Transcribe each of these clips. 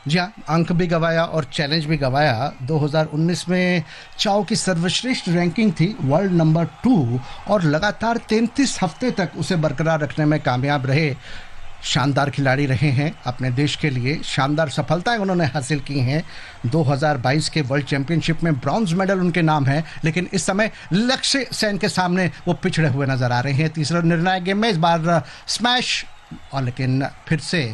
जी हाँ, अंक भी गंवाया और चैलेंज भी गंवाया। 2019 में चाओ की सर्वश्रेष्ठ रैंकिंग थी वर्ल्ड नंबर 2 और लगातार 33 हफ्ते तक उसे बरकरार रखने में कामयाब रहे। शानदार खिलाड़ी रहे हैं, अपने देश के लिए शानदार सफलताएं उन्होंने हासिल की हैं। 2022 के वर्ल्ड चैंपियनशिप में ब्रॉन्ज मेडल उनके नाम है, लेकिन इस समय लक्ष्य सेन के सामने वो पिछड़े हुए नजर आ रहे हैं। तीसरा निर्णायक गेम में इस बार स्मैश, और लेकिन फिर से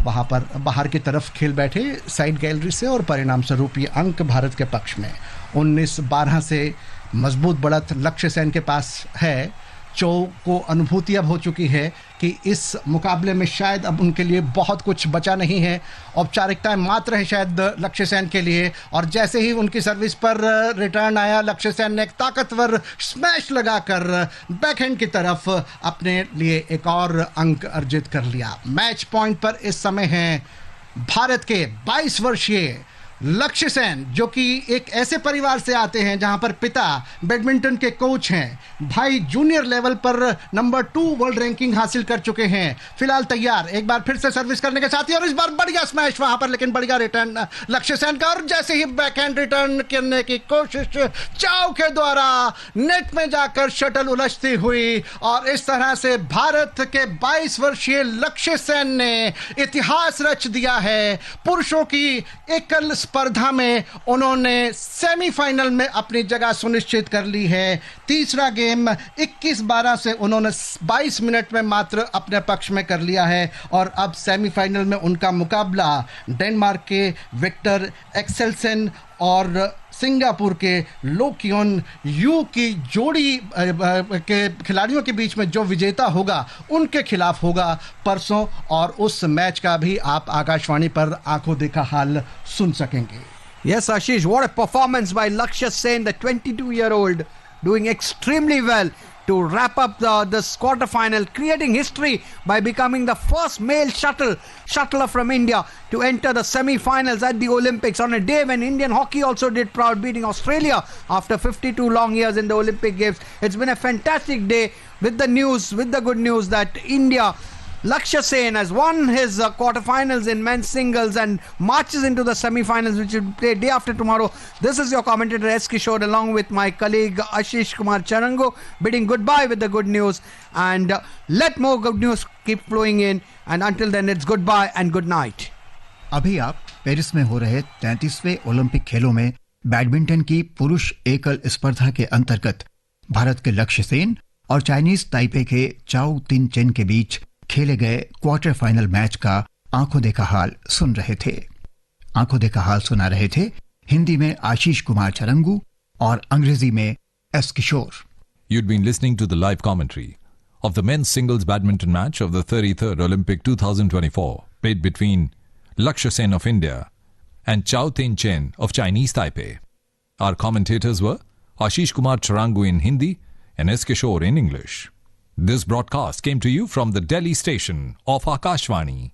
वहाँ पर बाहर की तरफ खेल बैठे साइड गैलरी से और परिणाम स्वरूप ये अंक भारत के पक्ष में 19-12 से मजबूत बढ़त लक्ष्य सेन के पास है। चो को अनुभूति अब हो चुकी है कि इस मुकाबले में शायद अब उनके लिए बहुत कुछ बचा नहीं है, औपचारिकताएं मात्र है शायद लक्ष्य सेन के लिए। और जैसे ही उनकी सर्विस पर रिटर्न आया, लक्ष्य सेन ने एक ताकतवर स्मैश लगाकर बैकहैंड की तरफ अपने लिए एक और अंक अर्जित कर लिया। मैच पॉइंट पर इस समय हैं भारत के 22 वर्षीय लक्ष्य सेन, जो कि एक ऐसे परिवार से आते हैं जहां पर पिता बैडमिंटन के कोच हैं, भाई जूनियर लेवल पर नंबर 2 वर्ल्ड रैंकिंग हासिल कर चुके हैं। फिलहाल तैयार एक बार फिर से सर्विस करने के साथ ही, और इस बार बढ़िया स्मैश वहां पर, लेकिन बढ़िया रिटर्न लक्ष्य सेन का। और जैसे ही बैकहैंड रिटर्न करने की कोशिश चाओ के द्वारा नेट में जाकर शटल उलझती हुई, और इस तरह से भारत के 22 वर्षीय लक्ष्य सेन ने इतिहास रच दिया है। पुरुषों की एकल स्पर्धा में उन्होंने सेमीफाइनल में अपनी जगह सुनिश्चित कर ली है। तीसरा गेम 21-12 से उन्होंने 22 मिनट में मात्र अपने पक्ष में कर लिया है, और अब सेमीफाइनल में उनका मुकाबला डेनमार्क के विक्टर एक्सेल्सेन और सिंगापुर के लो कियोन यू की जोड़ी के खिलाड़ियों के बीच में जो विजेता होगा उनके खिलाफ होगा परसों। और उस मैच का भी आप आकाशवाणी पर आंखों देखा हाल सुन सकेंगे। Yes, Ashish, what a performance by Lakshya Sen, the 22-year-old, doing extremely well to wrap up this quarterfinal, creating history by becoming the first male shuttler from India to enter the semi-finals at the Olympics on a day when Indian hockey also did proud, beating Australia after 52 long years in the Olympic Games. It's been a fantastic day with the news, with the good news that India, Lakshya Sen has won his quarterfinals in men's singles and marches into the semi-finals, which will play day after tomorrow. This is your commentator S. Kishore along with my colleague Ashish Kumar Charango, bidding goodbye with the good news, and let more good news keep flowing in, and until then it's goodbye and good night. अभी आप Paris में हो रहे 33वें Olympic खेलों में badminton की पुरुष एकल स्पर्धा के अंतर्गत भारत के लक्ष्य सेन और चाइनीज ताइपे के चाओ तिन चेन के बीच खेले गए क्वार्टर फाइनल मैच का आंखों देखा हाल सुन रहे थे। आंखों देखा हाल सुना रहे थे हिंदी में आशीष कुमार चरंगू और अंग्रेजी में S Kishore. You'd been listening to the live commentary of the men's singles badminton match of the 33rd Olympic 2024 played between Lakshya Sen of India and Chao Tin Chen of Chinese Taipei. Our commentators were Ashish Kumar Charangu in Hindi and S. Kishore in English. This broadcast came to you from the Delhi station of Akashvani.